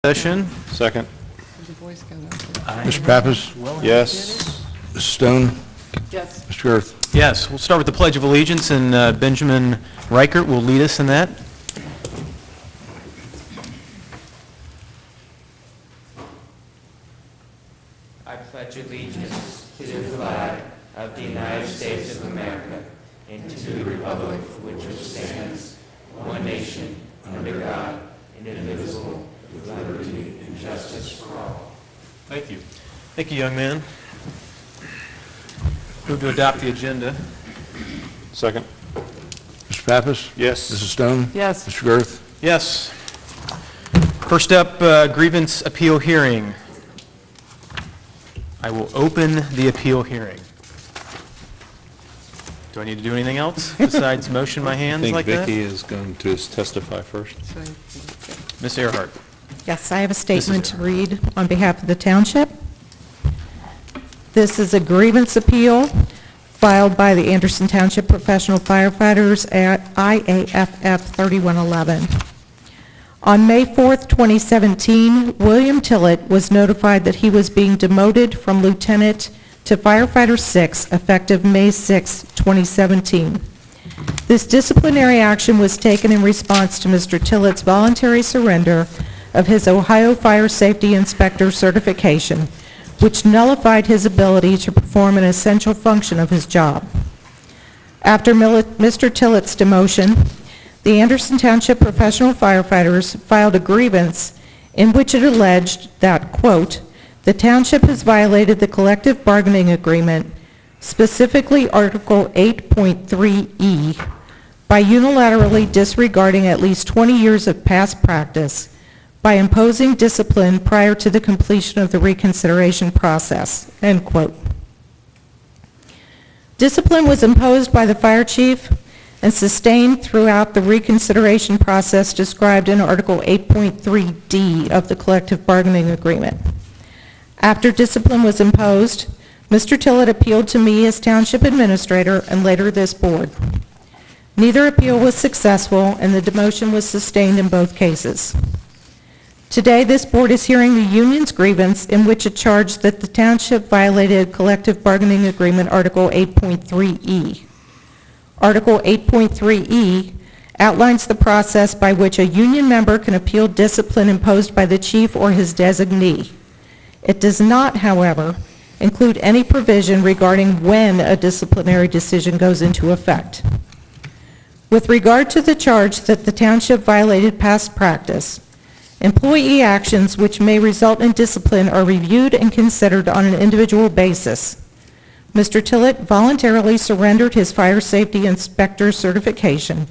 Session. Second. Mr. Pappas? Yes. Mrs. Stone? Yes. Mr. Girth? Yes, we'll start with the Pledge of Allegiance, and Benjamin Reichert will lead us in that. I pledge allegiance to the flag of the United States of America and to the republic for which it stands, one nation, under God, indivisible, with liberty and justice for all. Thank you. Thank you, young man. Move to adopt the agenda. Second. Mr. Pappas? Yes. Mrs. Stone? Yes. Mr. Girth? Yes. First up, grievance appeal hearing. I will open the appeal hearing. Do I need to do anything else besides motion my hands like that? I think Vicki is going to testify first. Ms. Earhart. Yes, I have a statement to read on behalf of the township. This is a grievance appeal filed by the Anderson Township Professional Firefighters at IAFF 3111. On May 4th, 2017, William Tillett was notified that he was being demoted from lieutenant to firefighter 6 effective May 6, 2017. This disciplinary action was taken in response to Mr. Tillett's voluntary surrender of his Ohio Fire Safety Inspector certification, which nullified his ability to perform an essential function of his job. After Mr. Tillett's demotion, the Anderson Township Professional Firefighters filed a grievance in which it alleged that, quote, the township has violated the collective bargaining agreement, specifically Article 8.3E, by unilaterally disregarding at least 20 years of past practice by imposing discipline prior to the completion of the reconsideration process, end quote. Discipline was imposed by the fire chief and sustained throughout the reconsideration process described in Article 8.3D of the collective bargaining agreement. After discipline was imposed, Mr. Tillett appealed to me as township administrator and later this board. Neither appeal was successful and the demotion was sustained in both cases. Today, this board is hearing the union's grievance in which it charged that the township violated collective bargaining agreement Article 8.3E. Article 8.3E outlines the process by which a union member can appeal discipline imposed by the chief or his designee. It does not, however, include any provision regarding when a disciplinary decision goes into effect. With regard to the charge that the township violated past practice, employee actions which may result in discipline are reviewed and considered on an individual basis. Mr. Tillett voluntarily surrendered his fire safety inspector certification,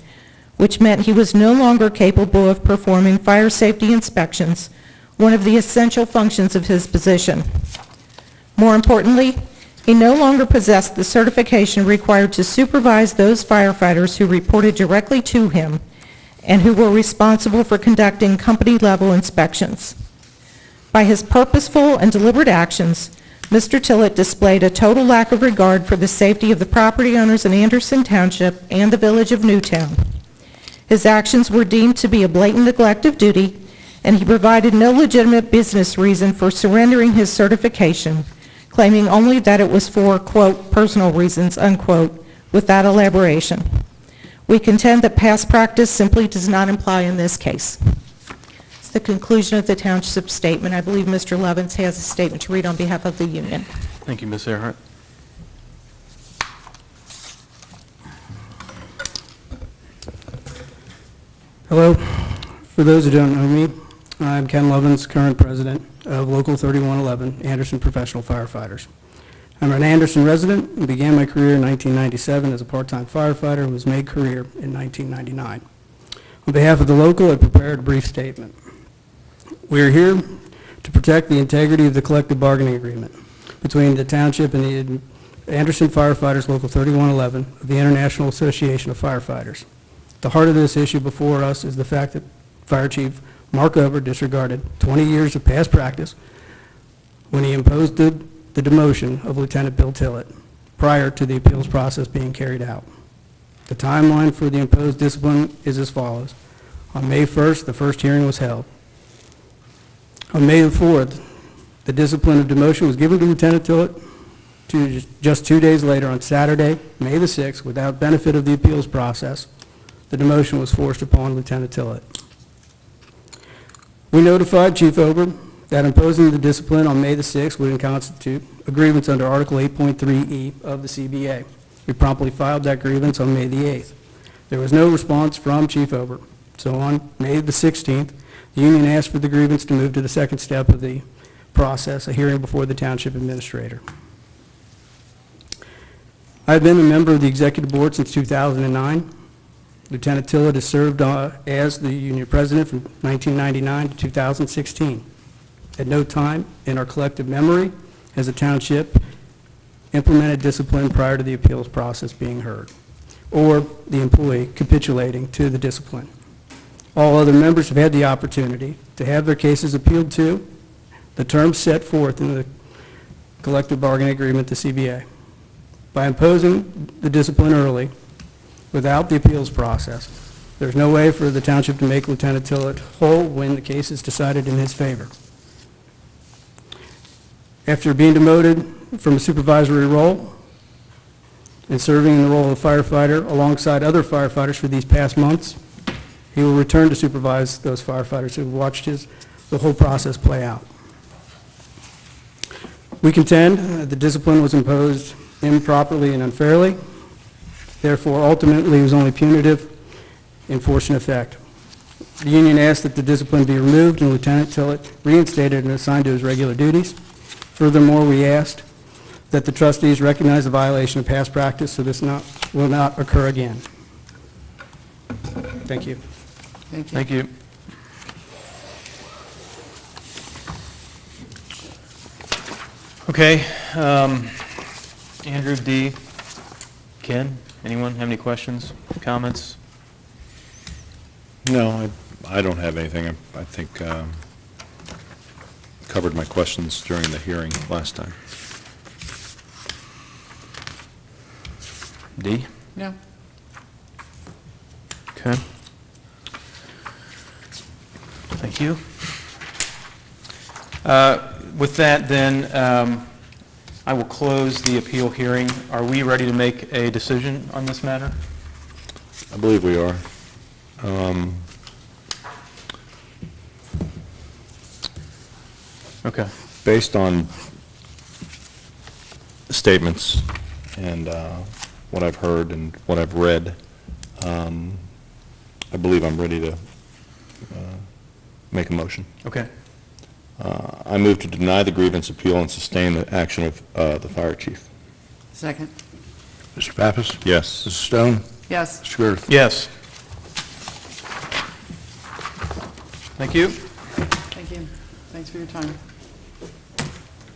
which meant he was no longer capable of performing fire safety inspections, one of the essential functions of his position. More importantly, he no longer possessed the certification required to supervise those firefighters who reported directly to him and who were responsible for conducting company-level inspections. By his purposeful and deliberate actions, Mr. Tillett displayed a total lack of regard for the safety of the property owners in Anderson Township and the village of Newtown. His actions were deemed to be a blatant neglect of duty, and he provided no legitimate business reason for surrendering his certification, claiming only that it was for, quote, personal reasons, unquote, without elaboration. We contend that past practice simply does not apply in this case. It's the conclusion of the township statement. I believe Mr. Levins has a statement to read on behalf of the union. Thank you, Ms. Earhart. Hello. For those who don't know me, I'm Ken Levins, current president of Local 3111, Anderson Professional Firefighters. I'm an Anderson resident and began my career in 1997 as a part-time firefighter and was made career in 1999. On behalf of the local, I prepared a brief statement. We are here to protect the integrity of the collective bargaining agreement between the township and the Anderson Firefighters Local 3111 of the International Association of Firefighters. The heart of this issue before us is the fact that Fire Chief Mark Ober disregarded 20 years of past practice when he imposed the demotion of Lieutenant Bill Tillett prior to the appeals process being carried out. The timeline for the imposed discipline is as follows. On May 1st, the first hearing was held. On May the 4th, the discipline of demotion was given to Lieutenant Tillett just 2 days later on Saturday, May the 6th, without benefit of the appeals process. The demotion was forced upon Lieutenant Tillett. We notified Chief Ober that imposing the discipline on May the 6th would constitute a grievance under Article 8.3E of the CBA. We promptly filed that grievance on May the 8th. There was no response from Chief Ober. So on May the 16th, the union asked for the grievance to move to the second step of the process, a hearing before the Township Administrator. I've been a member of the Executive Board since 2009. Lieutenant Tillett has served as the union president from 1999 to 2016. At no time in our collective memory has the Township implemented discipline prior to the appeals process being heard, or the employee capitulating to the discipline. All other members have had the opportunity to have their cases appealed to the terms set forth in the collective bargaining agreement, the CBA. By imposing the discipline early, without the appeals process, there's no way for the Township to make Lieutenant Tillett whole when the case is decided in his favor. After being demoted from a supervisory role and serving in the role of firefighter alongside other firefighters for these past months, he will return to supervise those firefighters who have watched the whole process play out. We contend the discipline was imposed improperly and unfairly. Therefore, ultimately, it was only punitive in force and effect. The union asked that the discipline be removed and Lieutenant Tillett reinstated and assigned to his regular duties. Furthermore, we asked that the trustees recognize the violation of past practice so this will not occur again. Thank you. Thank you. Okay, Andrew, D, Ken, anyone have any questions, comments? No, I don't have anything. I think covered my questions during the hearing last time. D? No. Okay. Thank you. With that, then, I will close the appeal hearing. Are we ready to make a decision on this matter? I believe we are. Okay. Based on statements and what I've heard and what I've read, I believe I'm ready to make a motion. Okay. I move to deny the grievance appeal and sustain the action of the fire chief. Second. Mr. Pappas? Yes. Mrs. Stone? Yes. Mr. Girth? Yes. Thank you. Thank you. Thanks for your time.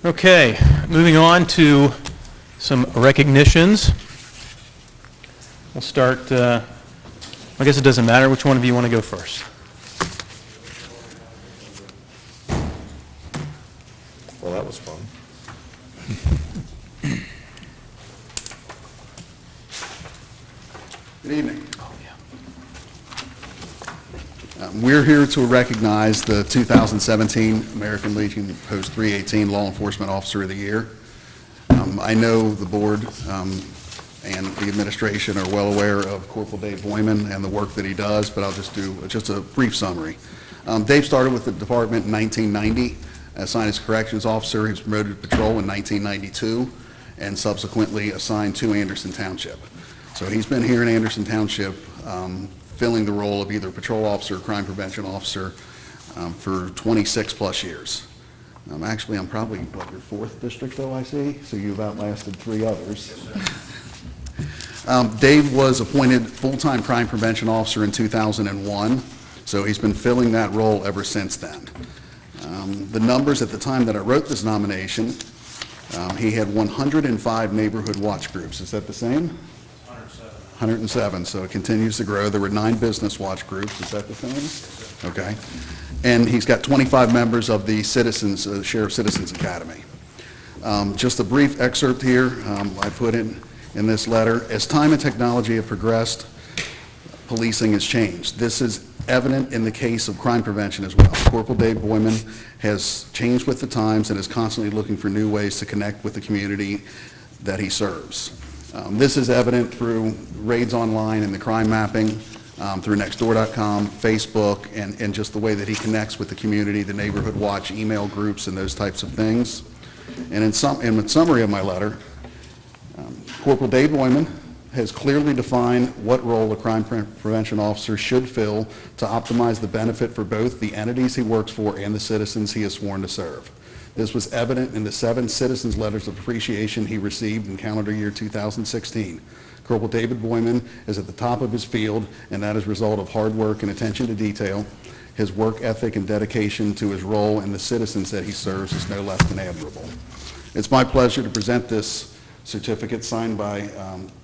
Okay, moving on to some recognitions. We'll start, I guess it doesn't matter which one of you want to go first. Well, that was fun. Good evening. We're here to recognize the 2017 American Legion Post 318 Law Enforcement Officer of the Year. I know the board and the administration are well aware of Corporal Dave Boyman and the work that he does, but I'll just do just a brief summary. Dave started with the department in 1990, assigned as corrections officer. He was promoted to patrol in 1992 and subsequently assigned to Anderson Township. So he's been here in Anderson Township filling the role of either patrol officer or crime prevention officer for 26 plus years. Actually, I'm probably your fourth district OIC, so you've outlasted 3 others. Dave was appointed full-time crime prevention officer in 2001, so he's been filling that role ever since then. The numbers at the time that I wrote this nomination, he had 105 neighborhood watch groups. Is that the same? 107, so it continues to grow. There were 9 business watch groups. Is that the same? Okay. And he's got 25 members of the Citizens, Sheriff Citizens Academy. Just a brief excerpt here I put in this letter. As time and technology have progressed, policing has changed. This is evident in the case of crime prevention as well. Corporal Dave Boyman has changed with the times and is constantly looking for new ways to connect with the community that he serves. This is evident through raids online and the crime mapping, through Nextdoor.com, Facebook, and just the way that he connects with the community, the neighborhood watch, email groups, and those types of things. And in summary of my letter, Corporal Dave Boyman has clearly defined what role a crime prevention officer should fill to optimize the benefit for both the entities he works for and the citizens he is sworn to serve. This was evident in the 7 citizens' letters of appreciation he received in calendar year 2016. Corporal David Boyman is at the top of his field, and that is a result of hard work and attention to detail. His work ethic and dedication to his role and the citizens that he serves is no less than admirable. It's my pleasure to present this certificate signed by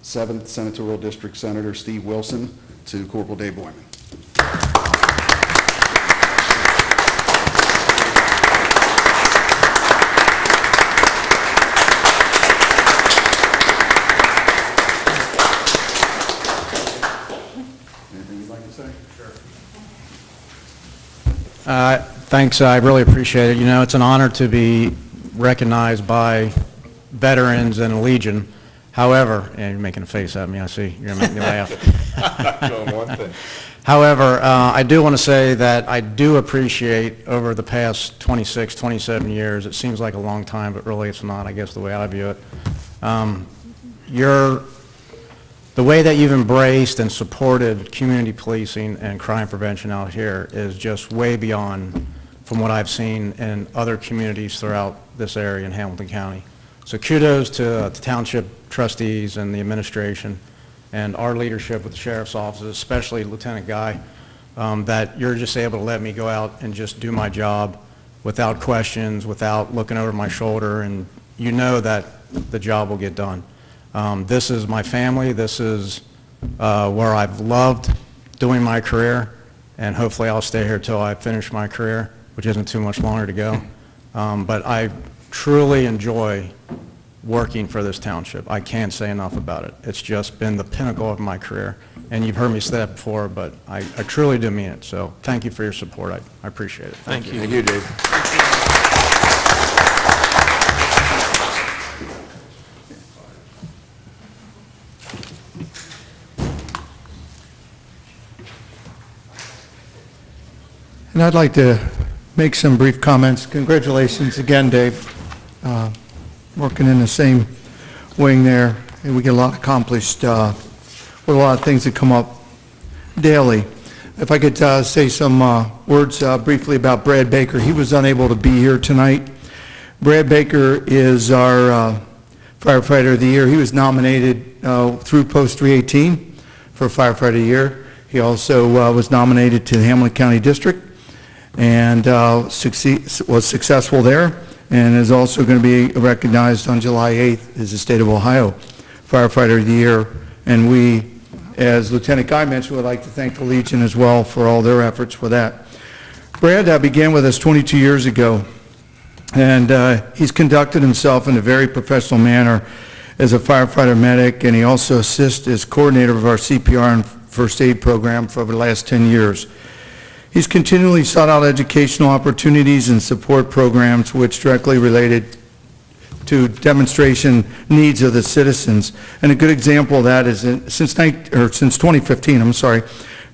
7th Senatorial District Senator Steve Wilson to Corporal Dave Boyman. Anything you'd like to say? Sure. Thanks, I really appreciate it. You know, it's an honor to be recognized by veterans and a Legion. However, and you're making a face at me, I see, you're going to make me laugh. However, I do want to say that I do appreciate over the past 26, 27 years, it seems like a long time, but really it's not, I guess, the way I view it. The way that you've embraced and supported community policing and crime prevention out here is just way beyond from what I've seen in other communities throughout this area in Hamilton County. So kudos to the Township Trustees and the administration and our leadership with the Sheriff's Office, especially Lieutenant Guy, that you're just able to let me go out and just do my job without questions, without looking over my shoulder, and you know that the job will get done. This is my family. This is where I've loved doing my career, and hopefully I'll stay here till I finish my career, which isn't too much longer to go. But I truly enjoy working for this township. I can't say enough about it. It's just been the pinnacle of my career. And you've heard me say that before, but I truly do mean it. So thank you for your support. I appreciate it. Thank you. Thank you, Dave. And I'd like to make some brief comments. Congratulations again, Dave. Working in the same wing there, and we get a lot accomplished with a lot of things that come up daily. If I could say some words briefly about Brad Baker. He was unable to be here tonight. Brad Baker is our Firefighter of the Year. He was nominated through Post 318 for Firefighter of the Year. He also was nominated to the Hamilton County District and was successful there, and is also going to be recognized on July 8th as the State of Ohio Firefighter of the Year. And we, as Lieutenant Guy mentioned, would like to thank the Legion as well for all their efforts with that. Brad began with us 22 years ago, and he's conducted himself in a very professional manner as a firefighter medic, and he also assists as coordinator of our CPR and first aid program for over the last 10 years. He's continually sought out educational opportunities and support programs which directly related to demonstration needs of the citizens. And a good example of that is since 2015,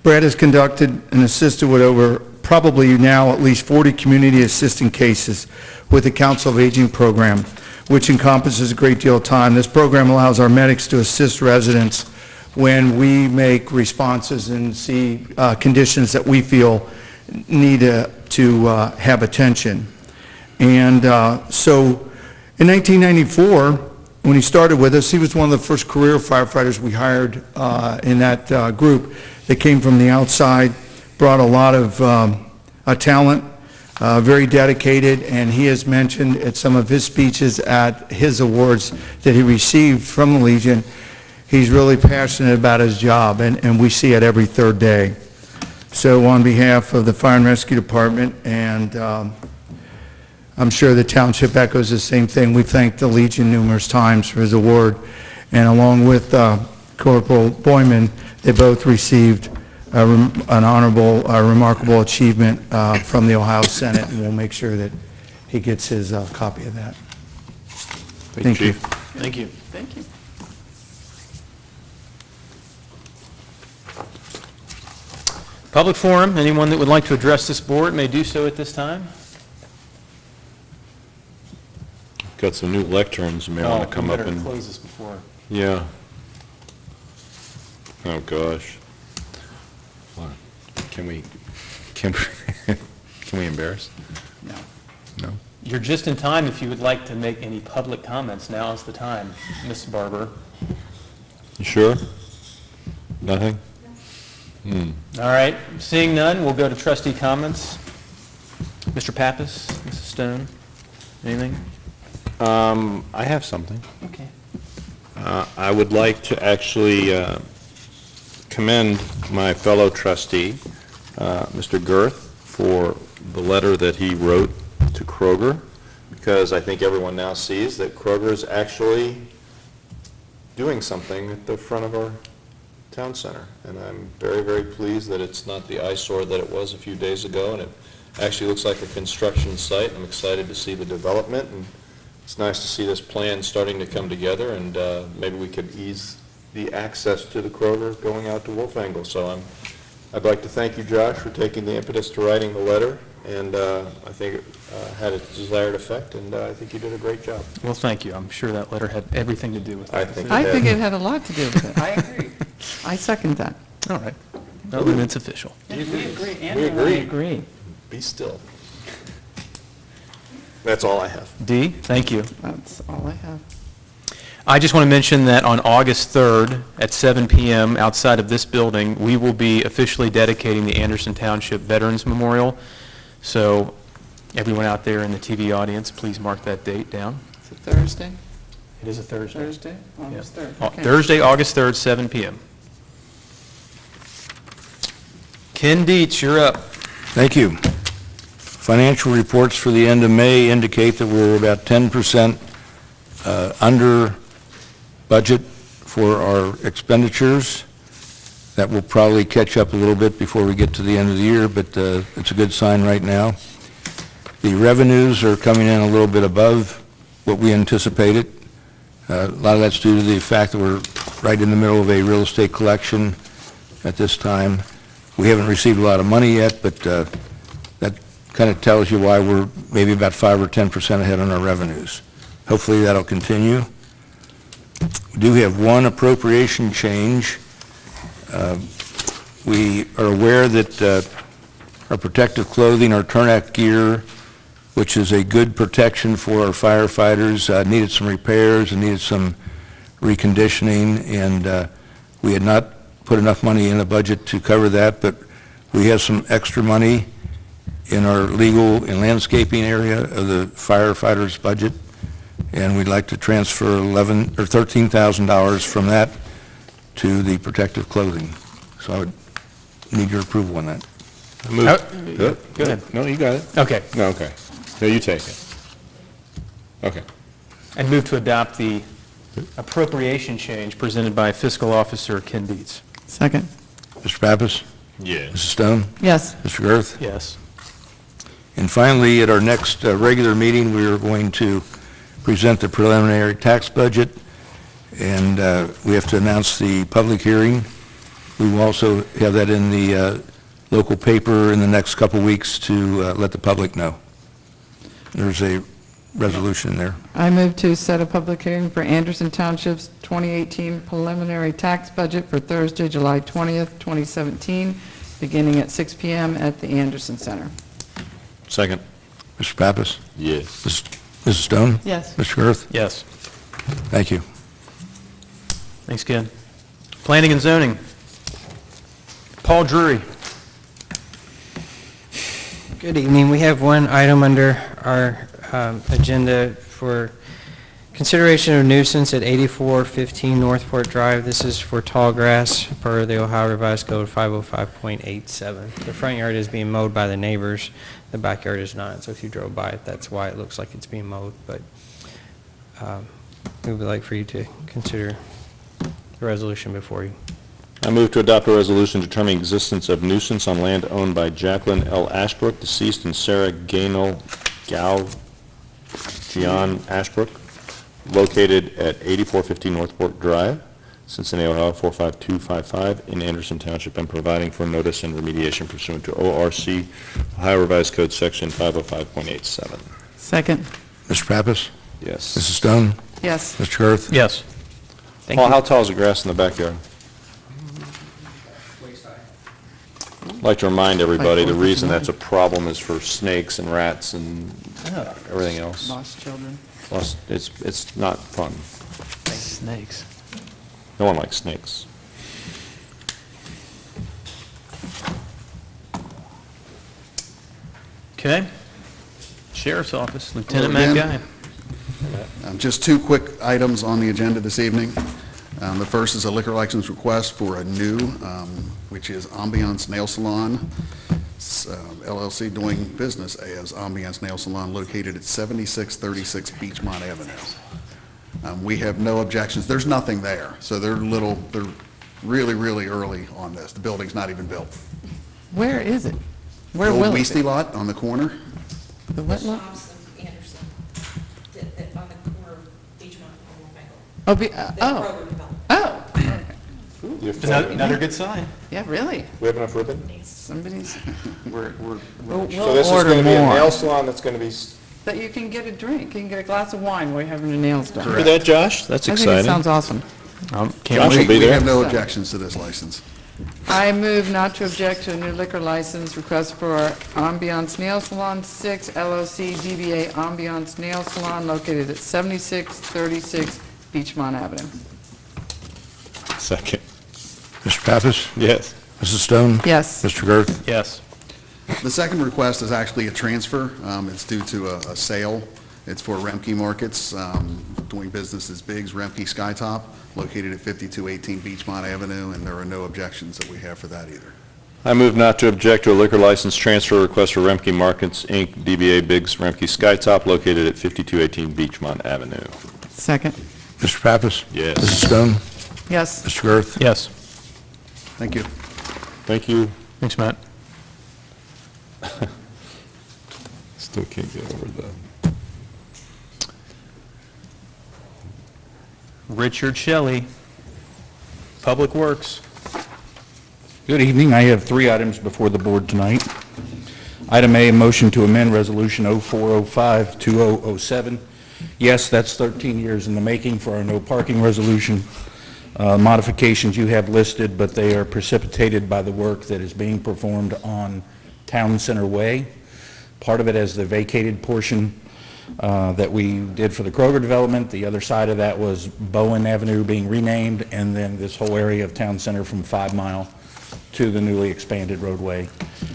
Brad has conducted and assisted with over probably now at least 40 community assistance cases with the Council of Aging program, which encompasses a great deal of time. This program allows our medics to assist residents when we make responses and see conditions that we feel need to have attention. And so in 1994, when he started with us, he was one of the first career firefighters we hired in that group that came from the outside, brought a lot of talent, very dedicated, and he has mentioned at some of his speeches at his awards that he received from the Legion, he's really passionate about his job, and we see it every third day. So on behalf of the Fire and Rescue Department, and I'm sure the township echoes the same thing, we thanked the Legion numerous times for his award, and along with Corporal Boyman, they both received an honorable, remarkable achievement from the Ohio Senate, and we'll make sure that he gets his copy of that. Thank you. Thank you. Thank you. Public forum, anyone that would like to address this board may do so at this time. Got some new lecterns, you may want to come up We better and... close this before. Yeah. Oh, gosh. What? Can we embarrass? No. No? You're just in time if you would like to make any public comments. Now is the time, Ms. Barber. You sure? Nothing? All right, seeing none, we'll go to trustee comments. Mr. Pappas, Mrs. Stone, anything? I have something. Okay. I would like to actually commend my fellow trustee, Mr. Girth, for the letter that he wrote to Kroger, because I think everyone now sees that Kroger is actually doing something at the front of our town center. And I'm very, very pleased that it's not the eyesore that it was a few days ago, and it actually looks like a construction site. I'm excited to see the development, and it's nice to see this plan starting to come together, and maybe we could ease the access to the Kroger going out to Wolf Angle. So I'd like to thank you, Josh, for taking the impetus to writing the letter, and I think it had its desired effect, and I think you did a great job. Well, thank you. I'm sure that letter had everything to do with it. I think I think it had a lot to do with it. I agree. I second that. All right. Well, then it's official. We agree. We agree. Agree. Be still. That's all I have. D, thank you. That's all I have. I just want to mention that on August 3rd at 7 p.m. outside of this building, we will be officially dedicating the Anderson Township Veterans Memorial. So everyone out there in the TV audience, please mark that date down. It's a Thursday? It is a Thursday. Thursday? Yeah. August 3rd. Okay. Thursday, August 3rd, 7 p.m. Ken Dietz, you're up. Thank you. Financial reports for the end of May indicate that we're about 10% under budget for our expenditures. That will probably catch up a little bit before we get to the end of the year, but it's a good sign right now. The revenues are coming in a little bit above what we anticipated. A lot of that's due to the fact that we're right in the middle of a real estate collection at this time. We haven't received a lot of money yet, but that kind of tells you why we're maybe about 5 or 10% ahead on our revenues. Hopefully that'll continue. We do have one appropriation change. We are aware that our protective clothing, our turnout gear, which is a good protection for our firefighters, needed some repairs and needed some reconditioning, and we had not put enough money in the budget to cover that, but we have some extra money in our legal and landscaping area of the firefighters' budget, and we'd like to transfer $13,000 from that to the protective clothing. So I would need your approval on that. Good. Go ahead. No, you got it. Okay. No, okay. No, you take it. Okay. And move to adopt the appropriation change presented by Fiscal Officer Ken Dietz. Second. Mr. Pappas? Yeah. Mrs. Stone? Yes. Mr. Girth? Yes. And finally, at our next regular meeting, we are going to present the preliminary tax budget, and we have to announce the public hearing. We will also have that in the local paper in the next couple weeks to let the public know. There's a resolution in there. I move to set a public hearing for Anderson Township's 2018 preliminary tax budget for Thursday, July 20th, 2017, beginning at 6 p.m. at the Anderson Center. Second. Mr. Pappas? Yes. Mrs. Stone? Yes. Mr. Girth? Yes. Thank you. Thanks, Ken. Planning and zoning. Paul Drury. Good evening. We have one item under our agenda for consideration of nuisance at 8415 Northport Drive. This is for tall grass per the Ohio Revised Code 505.87. The front yard is being mowed by the neighbors. The backyard is not. So if you drove by it, that's why it looks like it's being mowed. But we would like for you to consider the resolution before you. I move to adopt a resolution determining existence of nuisance on land owned by Jacqueline L. Ashbrook, deceased, and Sarah Gaynell Gian Ashbrook, located at 8450 Northport Drive, Cincinnati, Ohio 45255, in Anderson Township, and providing for notice and remediation pursuant to ORC, Ohio Revised Code, Section 505.87. Second. Mr. Pappas? Yes. Mrs. Stone? Yes. Mr. Kurth? Yes. Thank Paul, you. how tall is the grass in the backyard? I'd like to remind everybody the reason that's a problem is for snakes and rats and everything else. Lost children. Plus, it's not fun. Snakes. No one likes snakes. Okay. Sheriff's Office, Lieutenant Hello Matt again. Guy. Just two quick items on the agenda this evening. The first is a liquor license request for a new, which is Ambiance Nail Salon, LLC, doing business as Ambiance Nail Salon, located at 7636 Beachmont Avenue. We have no objections. There's nothing there, so they're really, really early on this. The building's not even built. Where is it? The Where old will it Weesty be? lot on the corner. The what lot? Anderson, on the corner of Beachmont and Wolf Oh, oh, okay. Another good sign. Yeah, really? We have enough ribbon? Somebody's, We'll we'll order more. salon that's going to be... That you can get a drink, you can get a glass of wine while you're having your nails done. Hear that, Josh? That's I think it exciting. sounds awesome. Josh will be We there. have no objections to this license. I move not to object to a new liquor license request for Ambiance Nail Salon 6 LLC DBA Ambiance Nail Salon located at 7636 Beachmont Avenue. Second. Mr. Pappas? Yes. Mrs. Stone? Yes. Mr. Kurth? Yes. The second request is actually a transfer. It's due to a sale. It's for Remke Markets, doing business as Biggs Remke Skytop, located at 5218 Beachmont Avenue, and there are no objections that we have for that either. I move not to object to a liquor license transfer request for Remke Markets, Inc., DBA Biggs Remke Skytop, located at 5218 Beachmont Avenue. Second. Mr. Pappas? Yes. Mrs. Stone? Yes. Mr. Kurth? Yes. Thank you. Thank you. Thanks, Matt. Still can't get over the... Richard Shelley, Public Works. Good evening. I have three items before the board tonight. Item A, motion to amend Resolution 0405-2007. Yes, that's 13 years in the making for our no parking resolution. Modifications you have listed, but they are precipitated by the work that is being performed on Town Center Way. Part of it is the vacated portion that we did for the Kroger development. The other side of that was Bowen Avenue being renamed, and then this whole area of Town Center from 5 Mile to the newly expanded roadway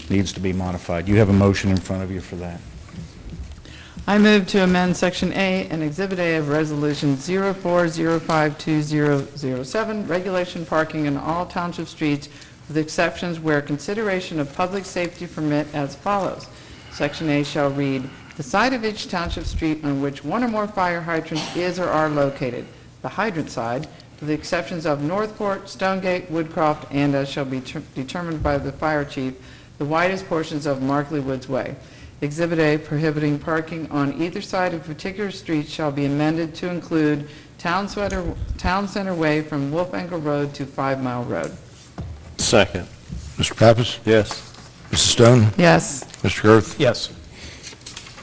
needs to be modified. You have a motion in front of you for that. I move to amend Section A and Exhibit A of Resolution 04052007, regulation parking in all township streets with exceptions where consideration of public safety permit as follows. Section A shall read, the side of each township street on which one or more fire hydrants is or are located, the hydrant side, with the exceptions of Northport, Stonegate, Woodcroft, and as shall be determined by the fire chief, the widest portions of Markley Woods Way. Exhibit A, prohibiting parking on either side of a particular street shall be amended to include Town Center Way from Wolf Angle Road to 5 Mile Road. Second. Mr. Pappas? Yes. Mrs. Stone? Yes. Mr. Kurth? Yes.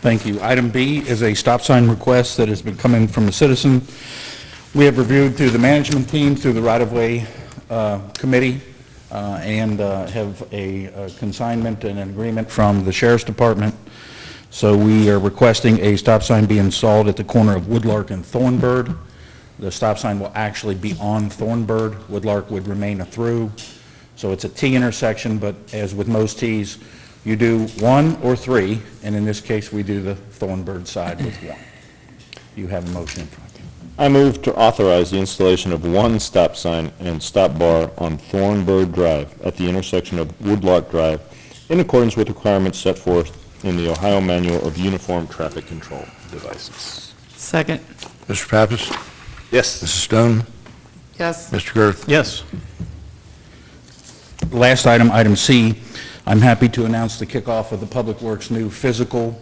Thank you. Item B is a stop sign request that has been coming from a citizen. We have reviewed through the management team, through the right-of-way committee, and have a consignment and an agreement from the Sheriff's Department. So we are requesting a stop sign be installed at the corner of Woodlark and Thornbird. The stop sign will actually be on Thornbird. Woodlark would remain a through. So it's a T intersection, but as with most Ts, you do 1 or 3, and in this case, we do the Thornbird side with 1. You have a motion in front of you. I move to authorize the installation of one stop sign and stop bar on Thornbird Drive at the intersection of Woodlark Drive in accordance with requirements set forth in the Ohio Manual of Uniform Traffic Control Devices. Second. Mr. Pappas? Yes. Mrs. Stone? Yes. Mr. Kurth? Yes. Last item, item C, I'm happy to announce the kickoff of the Public Works' new physical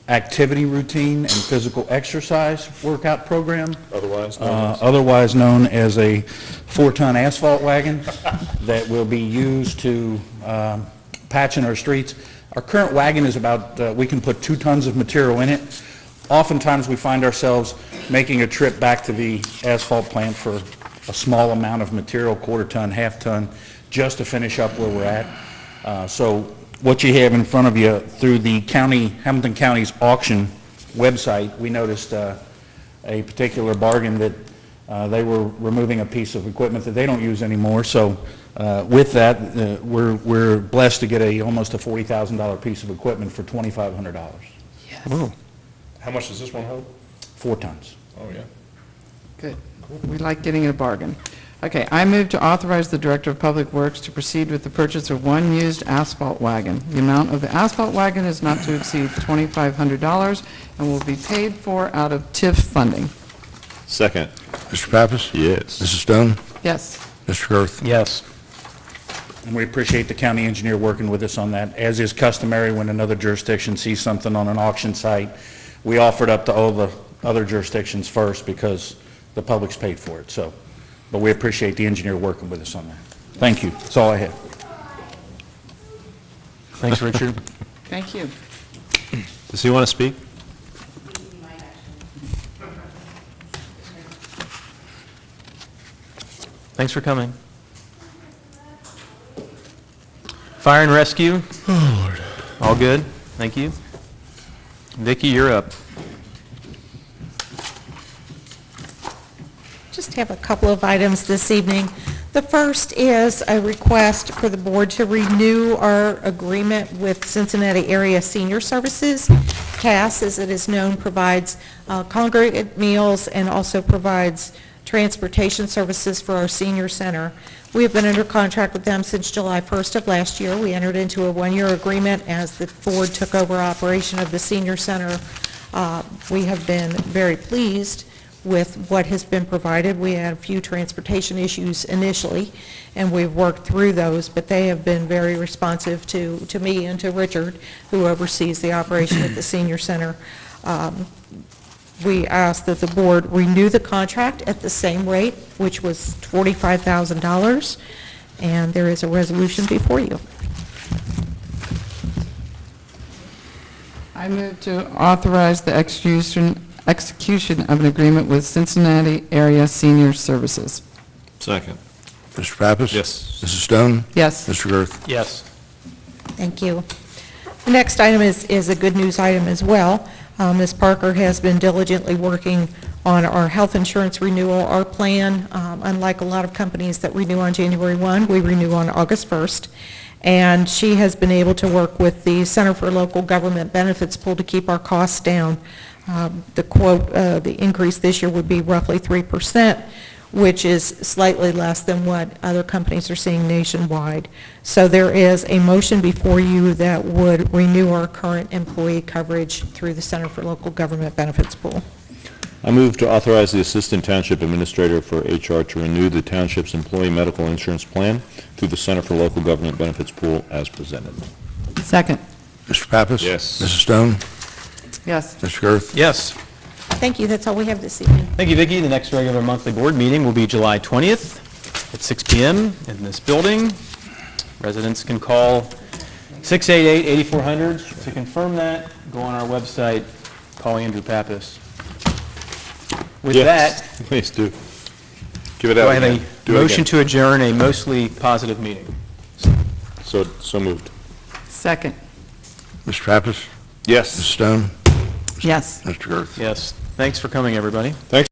activity routine and physical exercise workout program. Otherwise known as a 4-ton asphalt wagon that will be used to patch in our streets. Our current wagon is about, we can put 2 tons of material in it. Oftentimes, we find ourselves making a trip back to the asphalt plant for a small amount of material, 1/4 ton, 1/2 ton, just to finish up where we're at. So what you have in front of you through the county, Hamilton County's auction website, we noticed a particular bargain that they were removing a piece of equipment that they don't use anymore. So with that, we're blessed to get almost a $40,000 piece of equipment for $2,500. Whoa. How much does this one hold? 4 tons. Oh, yeah. Good. We like getting a bargain. Okay, I move to authorize the Director of Public Works to proceed with the purchase of 1 used asphalt wagon. The amount of the asphalt wagon is not to exceed $2,500 and will be paid for out of TIF funding. Second. Mr. Pappas? Yes. Mrs. Stone? Yes. Mr. Girth? Yes. And we appreciate the county engineer working with us on that. As is customary when another jurisdiction sees something on an auction site, we offered up to all the other jurisdictions first because the public's paid for it. So, but we appreciate the engineer working with us on that. Thank you. That's all I have. Thanks, Richard. Thank you. Does he want to speak? Thanks for coming. Fire and rescue? Oh, Lord. All good? Thank you. Vicki, you're up. Just have a couple of items this evening. The first is a request for the board to renew our agreement with Cincinnati Area Senior Services. CAS, as it is known, provides congregate meals and also provides transportation services for our senior center. We have been under contract with them since July 1st of last year. We entered into a 1-year agreement as the board took over operation of the senior center. We have been very pleased with what has been provided. We had a few transportation issues initially, and we've worked through those, but they have been very responsive to me and to Richard, who oversees the operation at the senior center. We ask that the board renew the contract at the same rate, which was $45,000, and there is a resolution before you. I move to authorize the execution of an agreement with Cincinnati Area Senior Services. Second. Mr. Pappas? Yes. Mrs. Stone? Yes. Mr. Girth? Yes. Thank you. The next item is a good news item as well. Ms. Parker has been diligently working on our health insurance renewal. Our plan, unlike a lot of companies that renew on January 1, we renew on August 1st. And she has been able to work with the Center for Local Government Benefits pool to keep our costs down. The quote, the increase this year would be roughly 3%, which is slightly less than what other companies are seeing nationwide. So there is a motion before you that would renew our current employee coverage through the Center for Local Government Benefits pool. I move to authorize the Assistant Township Administrator for HR to renew the Township's employee medical insurance plan through the Center for Local Government Benefits pool as presented. Second. Mr. Pappas? Yes. Mrs. Stone? Yes. Mr. Girth? Yes. Thank you. That's all we have this evening. Thank you, Vicki. The next regular monthly board meeting will be July 20th at 6 p.m. in this building. Residents can call 688-8400 to confirm that. Go on our website, call Andrew Pappas. With Yes, that, please do. Give it do out I have again. a Do it motion again. to adjourn a mostly positive meeting? So moved. Second. Mr. Pappas? Mrs. Yes. Stone? Yes. Mr. Girth? Yes. Thanks for coming, everybody. Thanks